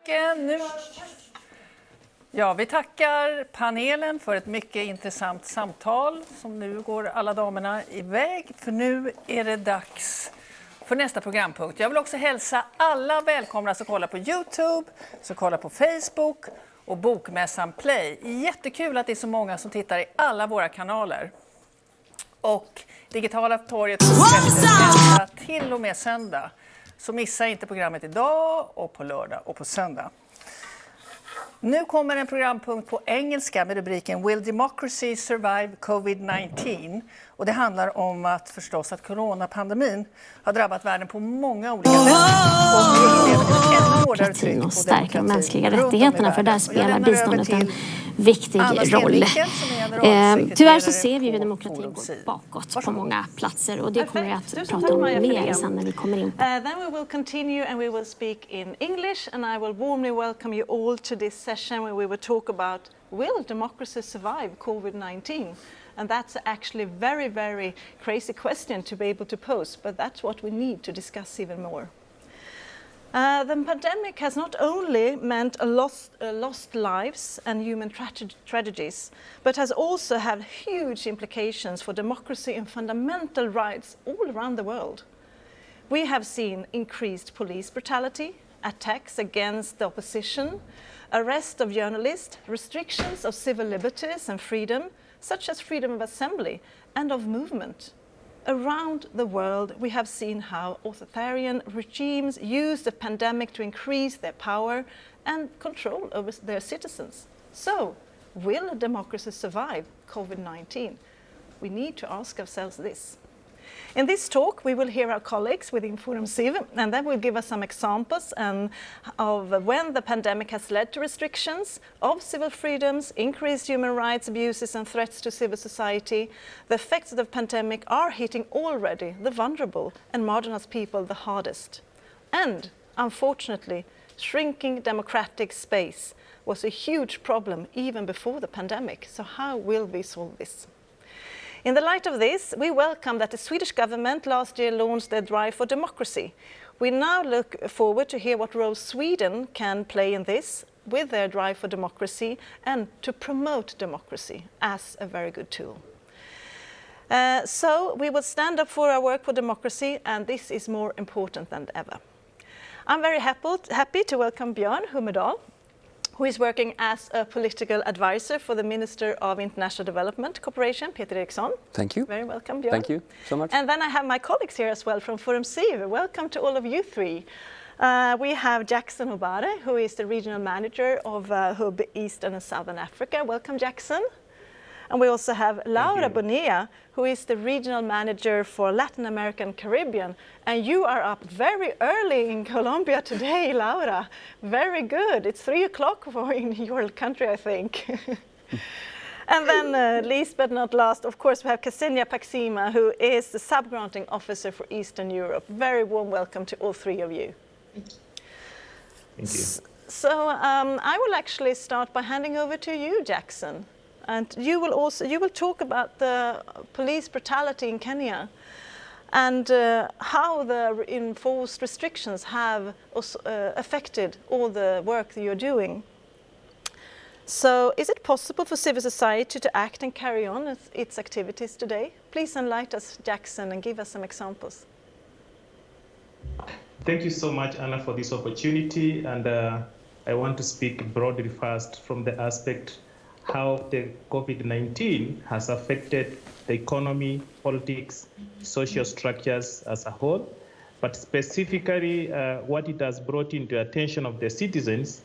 Nu. Ja, vi tackar panelen för ett mycket intressant samtal som nu går alla damerna iväg. För nu är det dags för nästa programpunkt. Jag vill också hälsa alla välkomna som kollar på YouTube, som kollar på Facebook och Bokmässan Play. Jättekul att det är så många som tittar i alla våra kanaler. Och digitala torget fortsätter till och med söndag. Så missa inte programmet idag och på lördag och på söndag. Nu kommer en programpunkt på engelska med rubriken Will Democracy Survive Covid-19? Och det handlar om att förstås att coronapandemin har drabbat världen på många olika sätt. Och vi lever ett ännu hårdare tryck på stärka de mänskliga rättigheterna, för där spelar biståndet en viktig roll. Tyvärr så ser vi hur demokratin går bakåt på många platser, och det kommer vi att prata om mer sen när vi kommer in. Then we will continue and we will speak in English, and I will warmly welcome you all to this session where we will talk about will democracy survive COVID-19? And that's actually a very, very crazy question to be able to pose, but that's what we need to discuss even more. The pandemic has not only meant lost lives and human tragedies, but has also had huge implications for democracy and fundamental rights all around the world. We have seen increased police brutality, attacks against the opposition, arrest of journalists, restrictions of civil liberties and freedom, such as freedom of assembly and of movement. Around the world, we have seen how authoritarian regimes use the pandemic to increase their power and control over their citizens. So, will democracy survive COVID-19? We need to ask ourselves this. In this talk, we will hear our colleagues within ForumCiv, and that will give us some examples of when the pandemic has led to restrictions of civil freedoms, increased human rights abuses and threats to civil society. The effects of the pandemic are hitting already the vulnerable and marginalized people the hardest. And, unfortunately, shrinking democratic space was a huge problem even before the pandemic. So how will we solve this? In the light of this, we welcome that the Swedish government last year launched their drive for democracy. We now look forward to hear what role Sweden can play in this with their drive for democracy and to promote democracy as a very good tool. So we will stand up for our work for democracy, and this is more important than ever. I'm very happy to welcome Björn Hummerdal, who is working as a political advisor for the Minister of International Development Cooperation, Peter Eriksson. Thank you. Very welcome, Björn. Thank you so much. And then I have my colleagues here as well from ForumCiv. Welcome to all of you three. We have Jackson Obare, who is the regional manager of Hub Eastern and Southern Africa. Welcome, Jackson. And we also have Laura Bonilla, who is the regional manager for Latin America and Caribbean. And you are up very early in Colombia today, Laura. Very good. It's 3 o'clock in your country, I think. And then, least but not last, of course, we have Ksenija Paksina, who is the Sub-grating officer for Eastern Europe. Very warm welcome to all three of you. Thank you. So I will actually start by handing over to you, Jackson. And you will talk about the police brutality in Kenya and how the enforced restrictions have affected all the work that you're doing. So is it possible for civil society to act and carry on its activities today? Please enlighten us, Jackson, and give us some examples. Thank you so much, Anna, for this opportunity. And I want to speak broadly first from the aspect how the COVID-19 has affected the economy, politics, social structures as a whole, but specifically what it has brought into attention of the citizens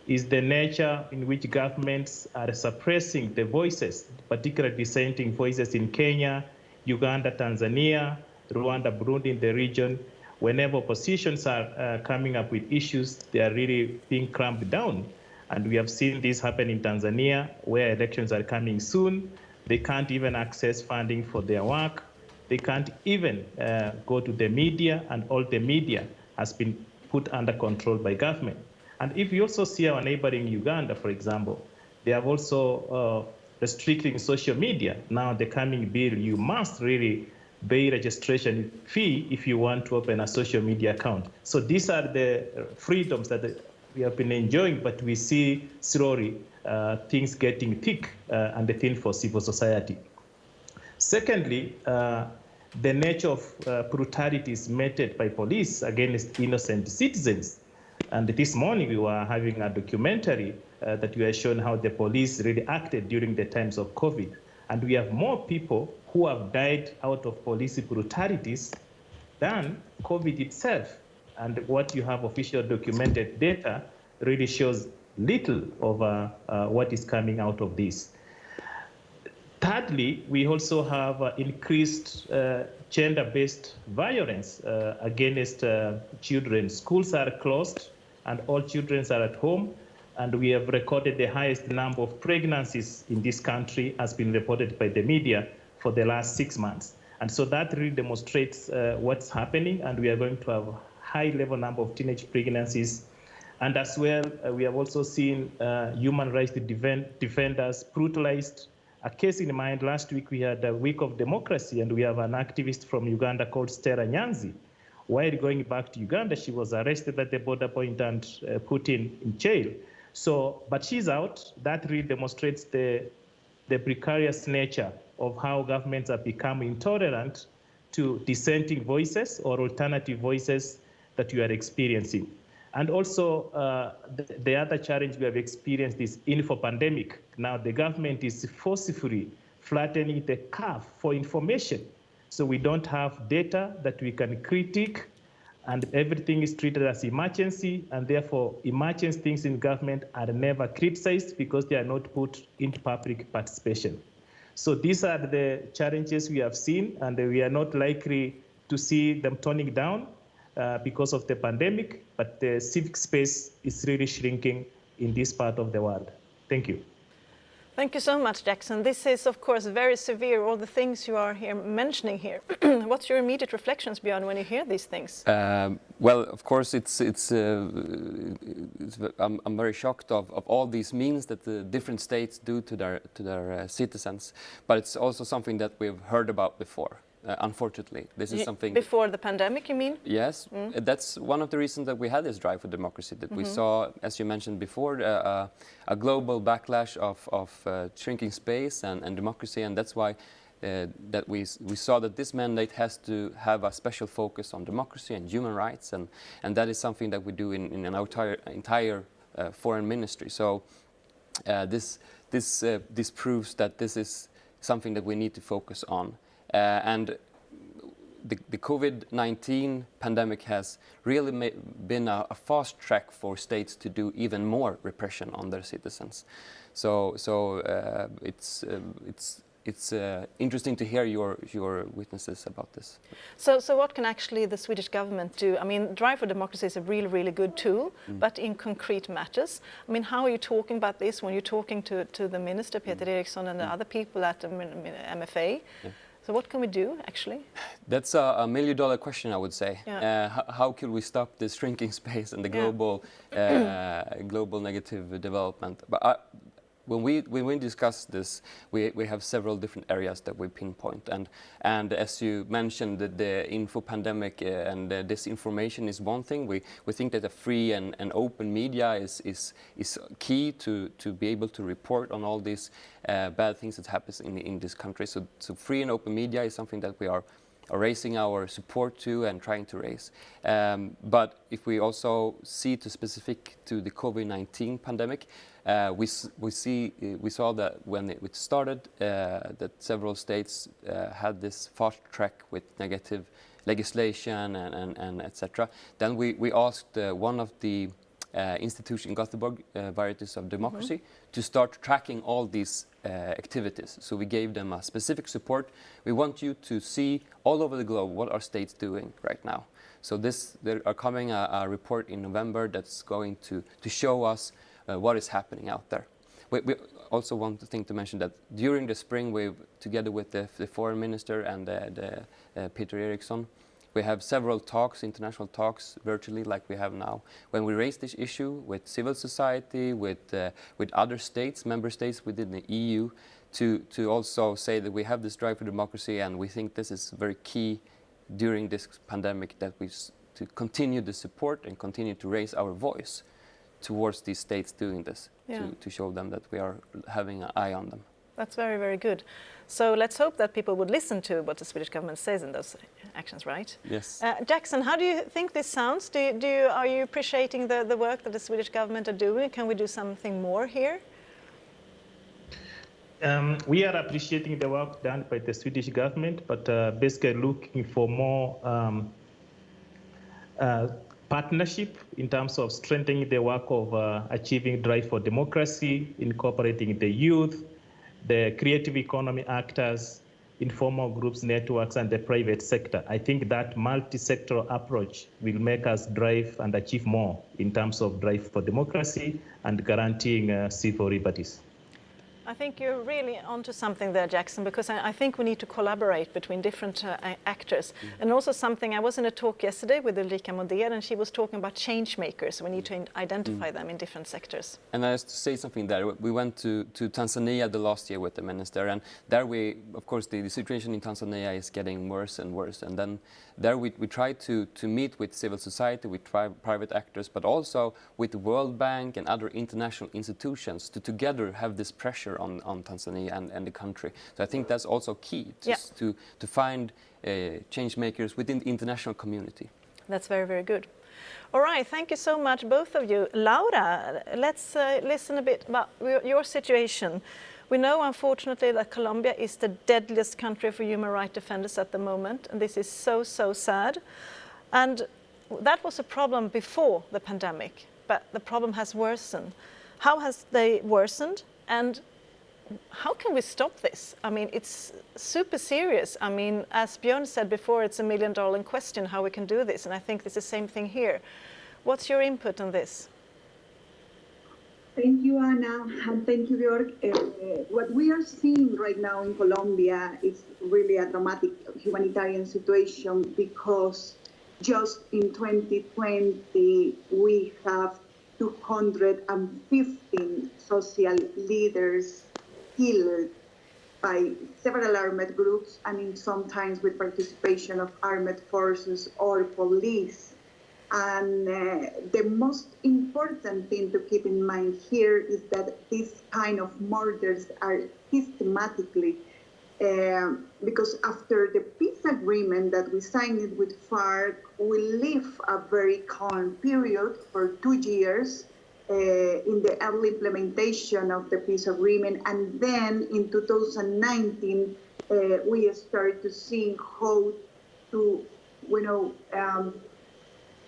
is the nature in which governments are suppressing the voices, particularly dissenting voices in Kenya, Uganda, Tanzania, Rwanda, Burundi, in the region. Whenever oppositions are coming up with issues, they are really being clamped down. And we have seen this happen in Tanzania, where elections are coming soon. They can't even access funding for their work. They can't even go to the media, and all the media has been put under control by government. And if you also see our neighboring Uganda, for example, they have also restricting social media. Now the coming bill, you must really pay registration fee if you want to open a social media account. So these are the freedoms that we have been enjoying, but we see slowly things getting thick and thin for civil society. Secondly, the nature of brutalities meted by police against innocent citizens. And this morning we were having a documentary that we are showing how the police really acted during the times of COVID. And we have more people who have died out of police brutalities than COVID itself. And what you have official documented data really shows little of what is coming out of this. Thirdly, we also have increased gender-based violence against children. Schools are closed and all children are at home. And we have recorded the highest number of pregnancies in this country has been reported by the media for the last 6 months. And so that really demonstrates what's happening, and we are going to have a high level number of teenage pregnancies. And as well, we have also seen human rights defenders brutalized. A case in mind, last week we had a week of democracy, and we have an activist from Uganda called Stella Nyanzi. While going back to Uganda, she was arrested at the border point and put in jail. So, but she's out. That really demonstrates the precarious nature of how governments have become intolerant to dissenting voices or alternative voices that you are experiencing. And also, the other challenge we have experienced is info pandemic. Now, the government is forcefully flattening the curve for information. So we don't have data that we can critique, and everything is treated as emergency, and therefore emergency things in government are never criticized because they are not put into public participation. So these are the challenges we have seen, and we are not likely to see them toning down because of the pandemic, but the civic space is really shrinking in this part of the world. Thank you. Thank you so much, Jackson. This is, of course, very severe, all the things you are here mentioning here. What's your immediate reflections, Björn, when you hear these things? Well, of course, I'm very shocked of all these means that the different states do to their citizens. But it's also something that we've heard about before. Unfortunately, this is something... Before the pandemic, you mean? Yes, that's one of the reasons that we had this drive for democracy, that we saw, as you mentioned before, a global backlash of shrinking space and democracy, and that's why that we saw that this mandate has to have a special focus on democracy and human rights, and that is something that we do in our entire foreign ministry. So this proves that this is something that we need to focus on. And the COVID-19 pandemic has really been a fast track for states to do even more repression on their citizens. So it's interesting to hear your witnesses about this. So what can actually the Swedish government do? I mean, Drive for Democracy is a really, really good tool, but in concrete matters. I mean, how are you talking about this when you're talking to the minister, Peter Eriksson, and the other people at the MFA? Yeah. So what can we do, actually? That's a million-dollar question, I would say. Yeah. How could we stop this shrinking space and the global global negative development? But when we discuss this, we have several different areas that we pinpoint. And as you mentioned, the info pandemic and disinformation is one thing. We think that a free and open media is key to be able to report on all these bad things that happens in this country. So free and open media is something that we are raising our support to and trying to raise. But if we also see to specific to the COVID-19 pandemic, we saw that when it started, that several states had this fast track with negative legislation and etc. Then we asked one of the institution in Gothenburg, Varieties of Democracy, to start tracking all these activities. So we gave them a specific support. We want you to see all over the globe what are states doing right now. So there are coming a report in November that's going to show us what is happening out there. We also want to mention that during the spring, together with the foreign minister and Peter Eriksson, we have several talks, international talks, virtually like we have now, when we raise this issue with civil society, with other states, member states within the EU, to also say that we have this drive for democracy, and we think this is very key during this pandemic, that to continue the support and continue to raise our voice towards these states doing this, to show them that we are having an eye on them. That's very, very good. So let's hope that people would listen to what the Swedish government says in those actions, right? Yes. Jackson, how do you think this sounds? Are you appreciating the work that the Swedish government are doing? Can we do something more here? We are appreciating the work done by the Swedish government, but basically looking for more partnership in terms of strengthening the work of achieving drive for democracy, incorporating the youth, the creative economy actors, informal groups, networks, and the private sector. I think that multi-sectoral approach will make us drive and achieve more in terms of drive for democracy and guaranteeing civil liberties. I think you're really onto something there, Jackson, because I think we need to collaborate between different actors. And also something, I was in a talk yesterday with Ulrika Moder, and she was talking about change makers. We need to identify them in different sectors. And I have to say something there. We went to Tanzania the last year with the minister, and there of course, the situation in Tanzania is getting worse and worse. And then there we try to meet with civil society, with private actors, but also with the World Bank and other international institutions to together have this pressure on Tanzania and the country. So I think that's also key to find change makers within the international community. That's very, very good. All right, thank you so much, both of you. Laura, let's listen a bit about your situation. We know, unfortunately, that Colombia is the deadliest country for human rights defenders at the moment, and this is so, so sad. And that was a problem before the pandemic, but the problem has worsened. How has they worsened, and how can we stop this? I mean, it's super serious. I mean, as Björn said before, it's $1 million question how we can do this, and I think it's the same thing here. What's your input on this? Thank you, Anna, and thank you, Björn. What we are seeing right now in Colombia is really a dramatic humanitarian situation, because just in 2020, we have 215 social leaders killed by several armed groups, and in sometimes with participation of armed forces or police. And the most important thing to keep in mind here is that these kind of murders are systematically, because after the peace agreement that we signed with FARC, we live a very calm period for 2 years in the early implementation of the peace agreement. And then in 2019, we start to see how to,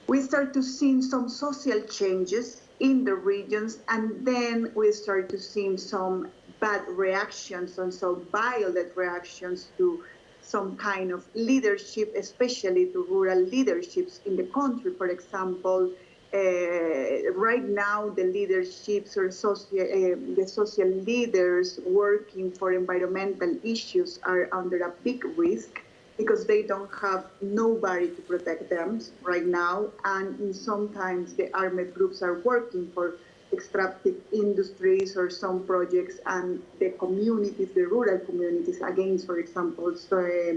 we start to see some social changes in the regions, and then we start to see some bad reactions and some violent reactions to some kind of leadership, especially to rural leaderships in the country. For example, right now the leaderships or the social leaders working for environmental issues are under a big risk, because they don't have nobody to protect them right now. And sometimes the armed groups are working for extractive industries or some projects, and the communities, the rural communities against, for example,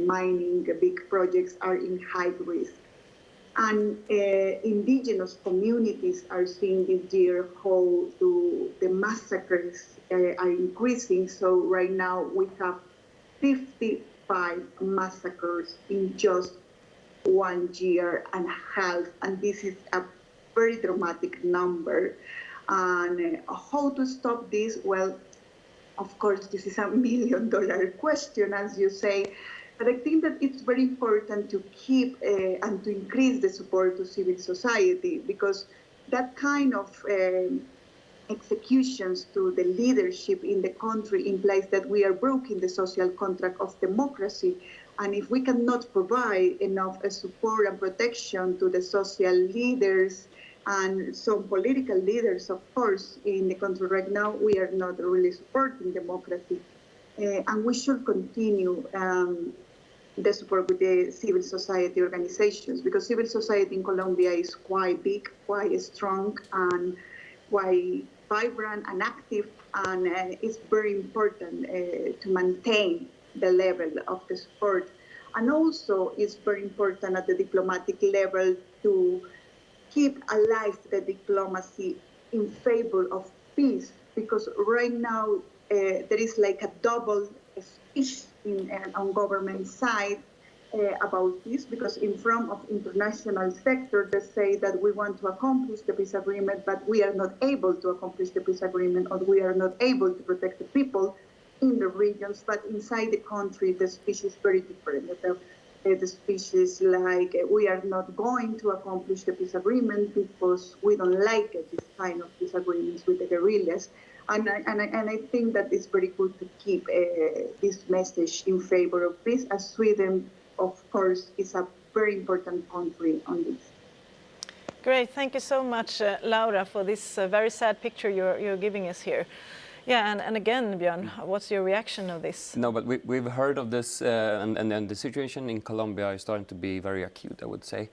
mining big projects, are in high risk. And indigenous communities are seeing this year how the massacres are increasing. So right now we have 55 massacres in just 1 year and a half, and this is a very dramatic number. And how to stop this? Well, of course, this is $1 million question, as you say, but I think that it's very important to keep and to increase the support to civil society, because that kind of executions to the leadership in the country implies that we are breaking the social contract of democracy. And if we cannot provide enough support and protection to the social leaders and some political leaders, of course, in the country right now, we are not really supporting democracy. And we should continue the support with the civil society organizations, because civil society in Colombia is quite big, quite strong, and quite vibrant and active, and it's very important to maintain the level of the support. And also it's very important at the diplomatic level to keep alive the diplomacy in favor of peace, because right now there is like a double speech on government side about this, because in front of international sector they say that we want to accomplish the peace agreement, but we are not able to accomplish the peace agreement, or we are not able to protect the people in the regions. But inside the country the speech is very different. The speech is like, we are not going to accomplish the peace agreement because we don't like this kind of disagreements with the guerrillas. And I think that it's very good to keep this message in favor of peace, as Sweden, of course, is a very important country on this. Great, thank you so much, Laura, for this very sad picture you're giving us here. Yeah, and again, Björn, what's your reaction of this? No, but we've heard of this, and the situation in Colombia is starting to be very acute, I would say.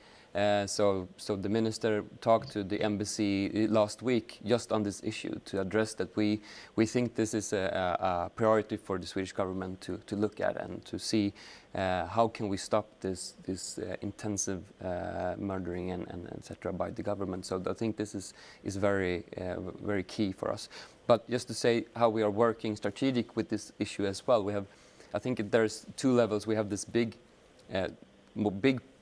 So the minister talked to the embassy last week just on this issue to address that we think this is a priority for the Swedish government to look at and to see how can we stop this intensive murdering and etc. by the government. So I think this is very very key for us. But just to say how we are working strategic with this issue as well, I think there's two levels. We have this big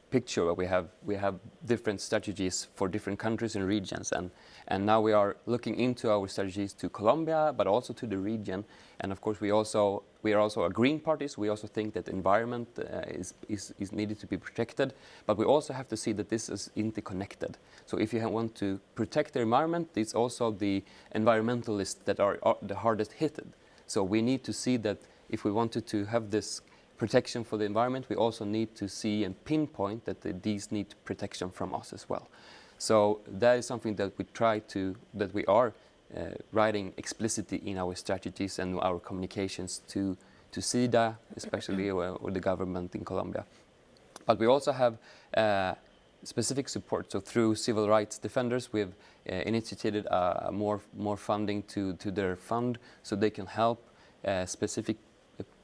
picture where we have different strategies for different countries and regions, and now we are looking into our strategies to Colombia, but also to the region. And of course we are also a green party, so we also think that the environment is needed to be protected, but we also have to see that this is interconnected. So if you want to protect the environment, it's also the environmentalists that are the hardest hit. So we need to see that if we wanted to have this protection for the environment, we also need to see and pinpoint that these need protection from us as well. So that is something that we are writing explicitly in our strategies and our communications to SIDA, especially, or the government in Colombia. But we also have specific support. So through civil rights defenders, we've initiated more funding to their fund, so they can help specific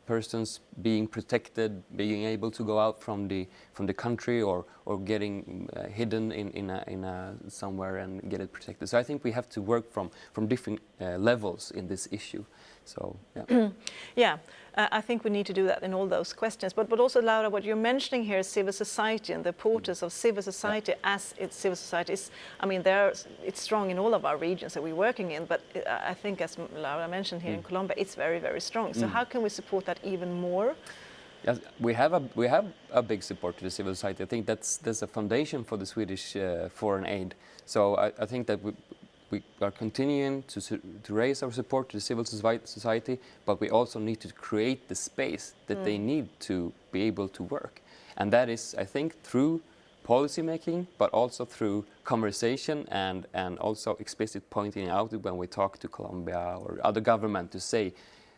persons being protected, being able to go out from the country, or getting hidden in somewhere and get it protected. So I think we have to work from different levels in this issue. So yeah. Yeah, I think we need to do that in all those questions. But also, Laura, what you're mentioning here is civil society and the importance of civil society as it's civil society. I mean, it's strong in all of our regions that we're working in, but I think, as Laura mentioned here in Colombia, it's very, very strong. So how can we support that even more? Yes, we have a big support to the civil society. I think that's a foundation for the Swedish foreign aid. So I think that we are continuing to raise our support to the civil society, but we also need to create the space that they need to be able to work. And that is, I think, through policy making, but also through conversation and also explicit pointing out when we talk to Colombia or other government to say,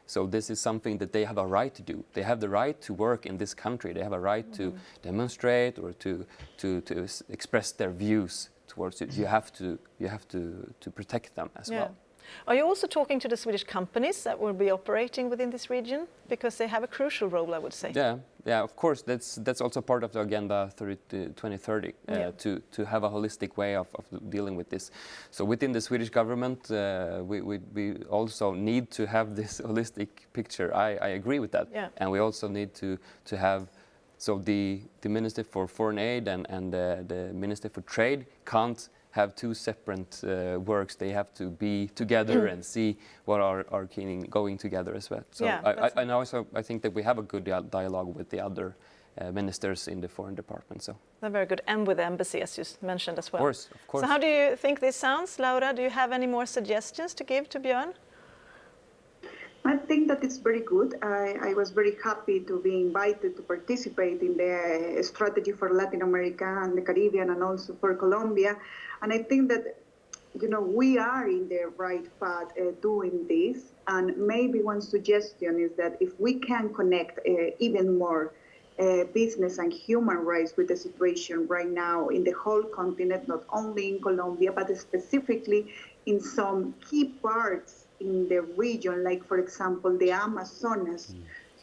so this is something that they have a right to do. They have the right to work in this country. They have a right to demonstrate or to express their views towards it. You have to protect them as well. Are you also talking to the Swedish companies that will be operating within this region, because they have a crucial role, I would say? Yeah, of course. That's also part of the Agenda 2030 to have a holistic way of dealing with this. So within the Swedish government, we also need to have this holistic picture. I agree with that, and we also need to have. So the Minister for Foreign Aid and the Minister for Trade can't have two separate works. They have to be together and see what are going together as well. So I think that we have a good dialogue with the other ministers in the foreign department. So they're very good, and with the embassy, as you mentioned as well. Of course. So how do you think this sounds, Laura? Do you have any more suggestions to give to Björn? I think that it's very good. I was very happy to be invited to participate in the strategy for Latin America and the Caribbean, and also for Colombia. And I think that, we are in the right path doing this. And maybe one suggestion is that if we can connect even more business and human rights with the situation right now in the whole continent, not only in Colombia, but specifically in some key parts in the region, like, for example, the Amazonas.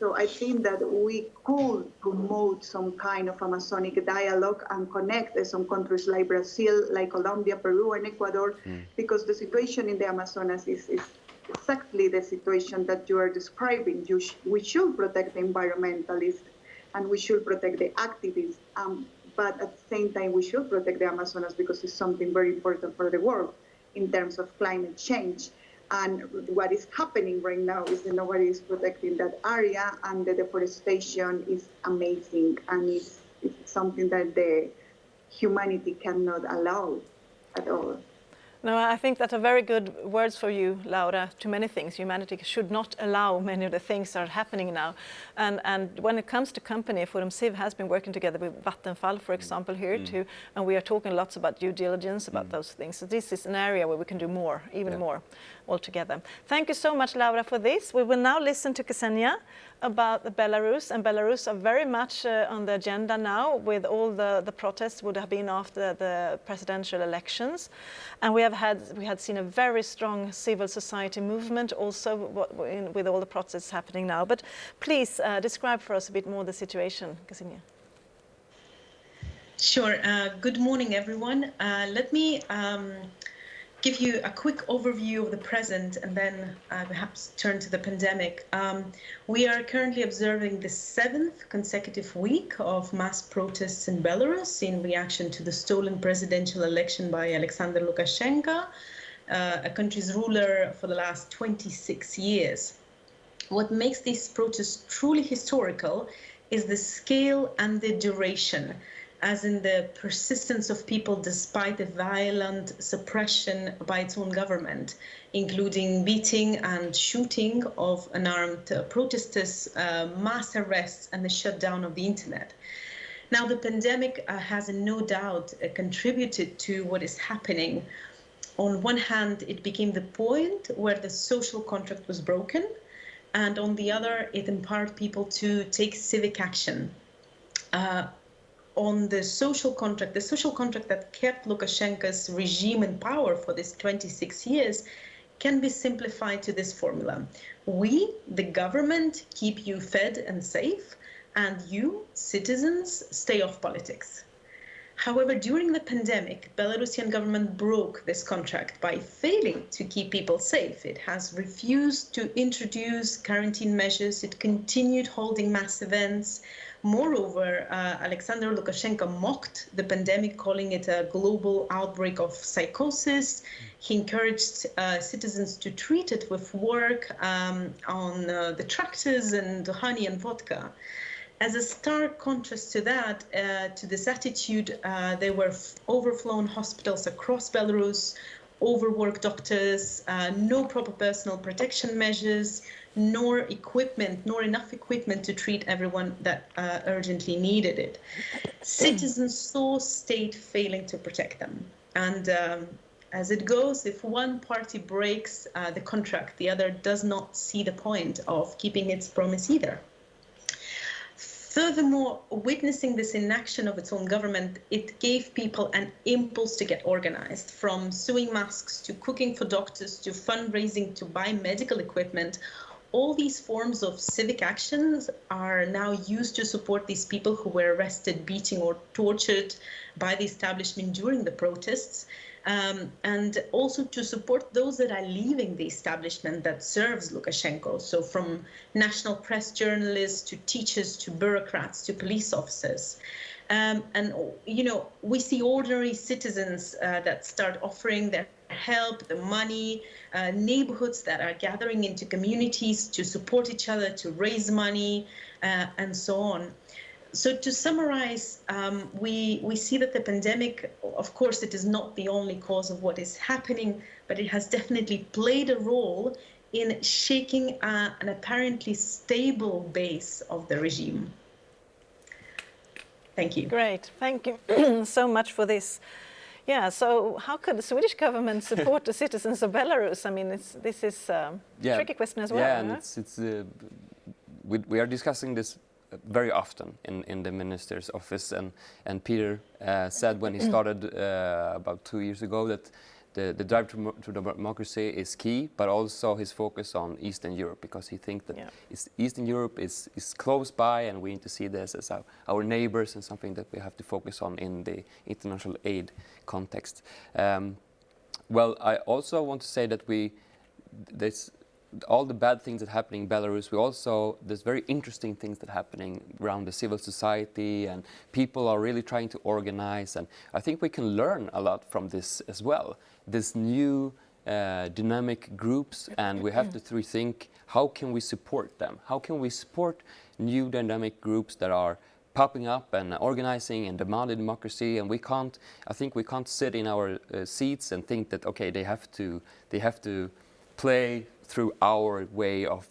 So I think that we could promote some kind of Amazonic dialogue and connect some countries like Brazil, like Colombia, Peru, and Ecuador, because the situation in the Amazonas is exactly the situation that you are describing. We should protect the environmentalists and we should protect the activists, but at the same time we should protect the Amazonas because it's something very important for the world in terms of climate change. And what is happening right now is that nobody is protecting that area, and the deforestation is amazing, and it's something that the humanity cannot allow at all. No, I think that are very good words for you, Laura, to many things. Humanity should not allow many of the things that are happening now. And when it comes to company, ForumCiv has been working together with Vattenfall, for example, here too, and we are talking lots about due diligence, about those things. So this is an area where we can do more, even more altogether. Thank you so much, Laura, for this. We will now listen to Ksenija about Belarus, and Belarus are very much on the agenda now with all the protests would have been after the presidential elections. And we had seen a very strong civil society movement also with all the protests happening now. But please describe for us a bit more the situation, Ksenija. Sure. Good morning, everyone. Let me give you a quick overview of the present and then perhaps turn to the pandemic. We are currently observing the 7th consecutive week of mass protests in Belarus in reaction to the stolen presidential election by Alexander Lukashenko, a country's ruler for the last 26 years. What makes these protests truly historical is the scale and the duration, as in the persistence of people despite the violent suppression by its own government, including beating and shooting of unarmed protesters, mass arrests, and the shutdown of the internet. Now, the pandemic has no doubt contributed to what is happening. On one hand, it became the point where the social contract was broken, and on the other, it empowered people to take civic action. On the social contract that kept Lukashenko's regime in power for these 26 years can be simplified to this formula. We, the government, keep you fed and safe, and you, citizens, stay off politics. However, during the pandemic, Belarusian government broke this contract by failing to keep people safe. It has refused to introduce quarantine measures. It continued holding mass events. Moreover, Alexander Lukashenko mocked the pandemic, calling it a global outbreak of psychosis. He encouraged citizens to treat it with work on the tractors and honey and vodka. As a stark contrast to that, to this attitude, there were overflown hospitals across Belarus, overworked doctors, no proper personal protection measures, nor enough equipment to treat everyone that urgently needed it. Citizens saw state failing to protect them. And as it goes, if one party breaks the contract, the other does not see the point of keeping its promise either. Furthermore, witnessing this inaction of its own government, it gave people an impulse to get organized, from sewing masks to cooking for doctors to fundraising to buy medical equipment. All these forms of civic actions are now used to support these people who were arrested, beaten, or tortured by the establishment during the protests. And also to support those that are leaving the establishment that serves Lukashenko. So from national press journalists to teachers to bureaucrats to police officers. And, you know, we see ordinary citizens that start offering their help, the money, neighborhoods that are gathering into communities to support each other, to raise money, and so on. So to summarize, we see that the pandemic, of course, it is not the only cause of what is happening, but it has definitely played a role in shaking an apparently stable base of the regime. Thank you. Great, thank you so much for this. Yeah, so how could the Swedish government support the citizens of Belarus? I mean, this is a tricky question as well. Yeah, and we are discussing this very often in the minister's office, and Peter said when he started about 2 years ago that the drive to democracy is key, but also his focus on Eastern Europe, because he thinks that Eastern Europe is close by, and we need to see this as our neighbors and something that we have to focus on in the international aid context. Well, I also want to say that all the bad things that are happening in Belarus, there's very interesting things that are happening around the civil society, and people are really trying to organize, and I think we can learn a lot from this as well. This new dynamic groups, and we have to rethink how can we support them? How can we support new dynamic groups that are popping up and organizing and demanding democracy? And I think we can't sit in our seats and think that, okay, they have to play through our way of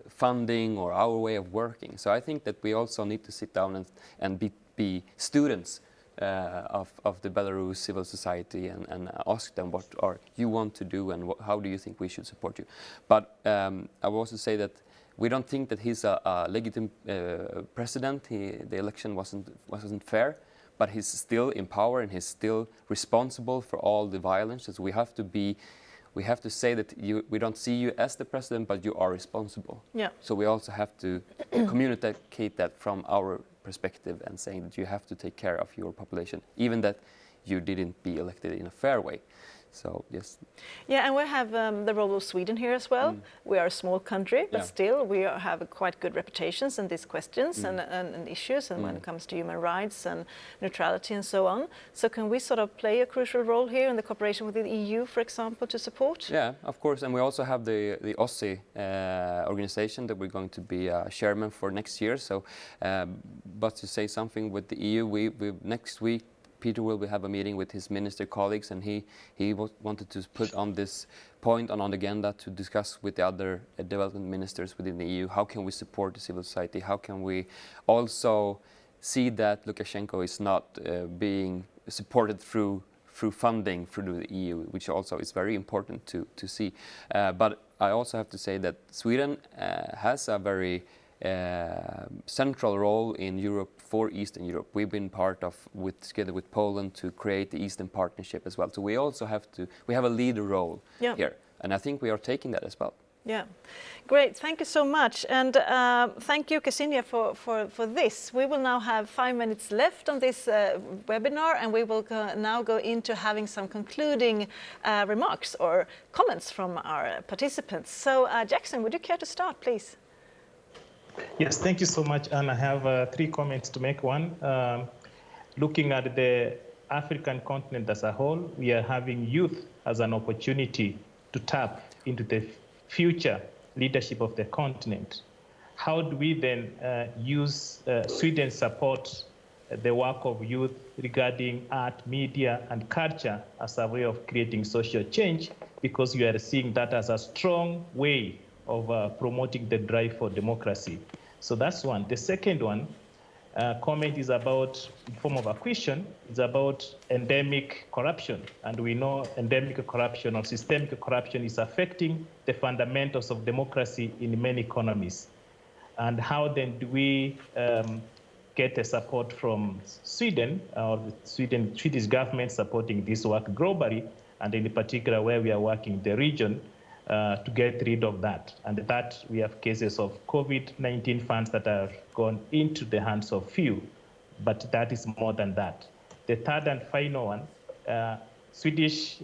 funding or our way of working. So I think that we also need to sit down and be students of the Belarus civil society and ask them what you want to do and how do you think we should support you. But I will also say that we don't think that he's a legitimate president. The election wasn't fair, but he's still in power and he's still responsible for all the violence. So we have to say that we don't see you as the president, but you are responsible. Yeah. So we also have to communicate that from our perspective and saying that you have to take care of your population, even that you didn't be elected in a fair way. So, yes. Yeah, and we have the role of Sweden here as well. We are a small country, but still we have quite good reputations in these questions and issues, and when it comes to human rights and neutrality and so on. So can we sort of play a crucial role here in the cooperation with the EU, for example, to support? Yeah, of course. And we also have the OSCE organization that we're going to be chairman for next year. So, but to say something with the EU, we next week, Peter will have a meeting with his minister colleagues, and he wanted to put on this point on the agenda to discuss with the other development ministers within the EU. How can we support the civil society? How can we also see that Lukashenko is not being supported through funding through the EU, which also is very important to see. But I also have to say that Sweden has a very central role in Europe for Eastern Europe. We've been part of, together with Poland, to create the Eastern Partnership as well. So we also have a leader role here, and I think we are taking that as well. Yeah, great. Thank you so much, and thank you, Ksenija, for this. We will now have 5 minutes left on this webinar, and we will now go into having some concluding remarks or comments from our participants. So, Jackson, would you care to start, please? Yes, thank you so much, and I have 3 comments to make. One, looking at the African continent as a whole, we are having youth as an opportunity to tap into the future leadership of the continent. How do we then use Sweden's support the work of youth regarding art, media, and culture as a way of creating social change, because we are seeing that as a strong way of promoting the drive for democracy. So that's one. The second one, comment is about, in form of a question, is about endemic corruption. And we know endemic corruption or systemic corruption is affecting the fundamentals of democracy in many economies. And how then do we get the support from Sweden, or the Swedish government supporting this work globally, and in particular where we are working in the region, to get rid of that. And that we have cases of COVID-19 funds that have gone into the hands of few, but that is more than that. The third and final one, Swedish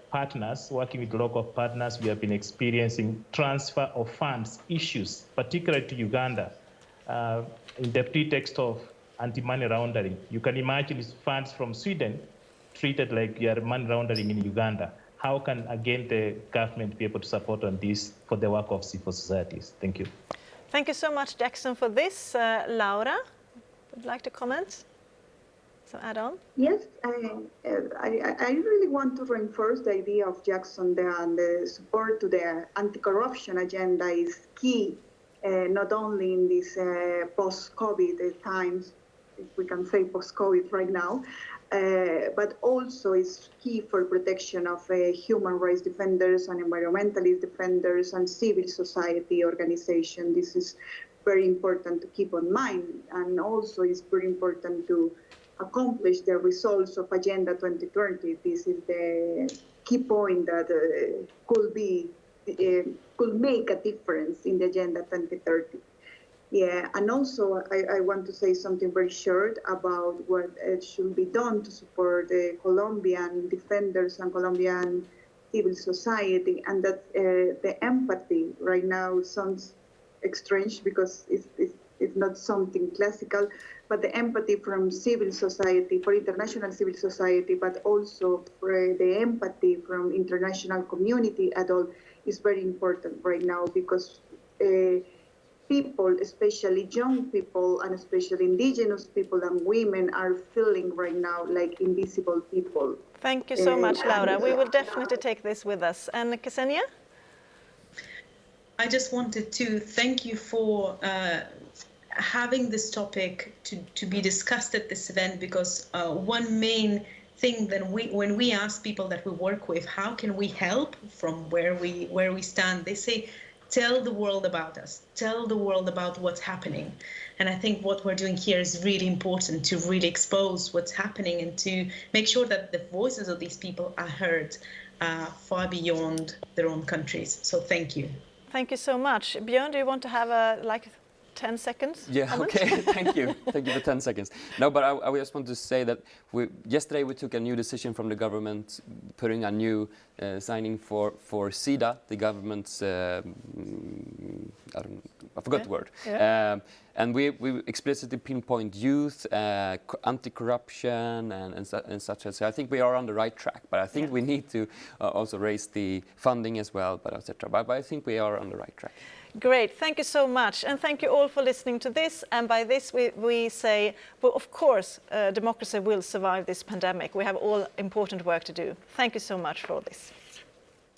partners, working with local partners, we have been experiencing transfer of funds issues, particularly to Uganda, in the pretext of anti-money laundering. You can imagine it's funds from Sweden treated like you are money laundering in Uganda. How can, again, the government be able to support on this for the work of civil societies? Thank you. Thank you so much, Jackson, for this. Laura, would you like to comment? So add on? Yes, I really want to reinforce the idea of Jackson there, and the support to the anti-corruption agenda is key, not only in these post-COVID times, if we can say post-COVID right now, but also is key for protection of human rights defenders and environmentalist defenders and civil society organizations. This is very important to keep in mind, and also it's very important to accomplish the results of Agenda 2030. This is the key point that could make a difference in the Agenda 2030. Yeah, and also I want to say something very short about what should be done to support the Colombian defenders and Colombian civil society, and that the empathy right now sounds strange because it's not something classical, but the empathy from civil society, for international civil society, but also for the empathy from international community at all is very important right now, because people, especially young people and especially indigenous people and women, are feeling right now like invisible people. Thank you so much, Laura. We will definitely take this with us. And Ksenija? I just wanted to thank you for having this topic to be discussed at this event, because one main thing that when we ask people that we work with, how can we help from where we stand, they say, tell the world about us, tell the world about what's happening. And I think what we're doing here is really important, to really expose what's happening and to make sure that the voices of these people are heard far beyond their own countries. So thank you. Thank you so much. Björn, do you want to have 10 seconds? Yeah, comment? okay, thank you. Thank you for 10 seconds. No, but I just want to say that yesterday we took a new decision from the government, putting a new signing for SIDA, the government's, I forgot the word. Yeah. And we explicitly pinpoint youth, anti-corruption and such as. I think we are on the right track, but I think we need to also raise the funding as well, but etc. But I think we are on the right track. Great, thank you so much, and thank you all for listening to this. And by this we say, well, of course, democracy will survive this pandemic. We have all important work to do. Thank you so much for all this.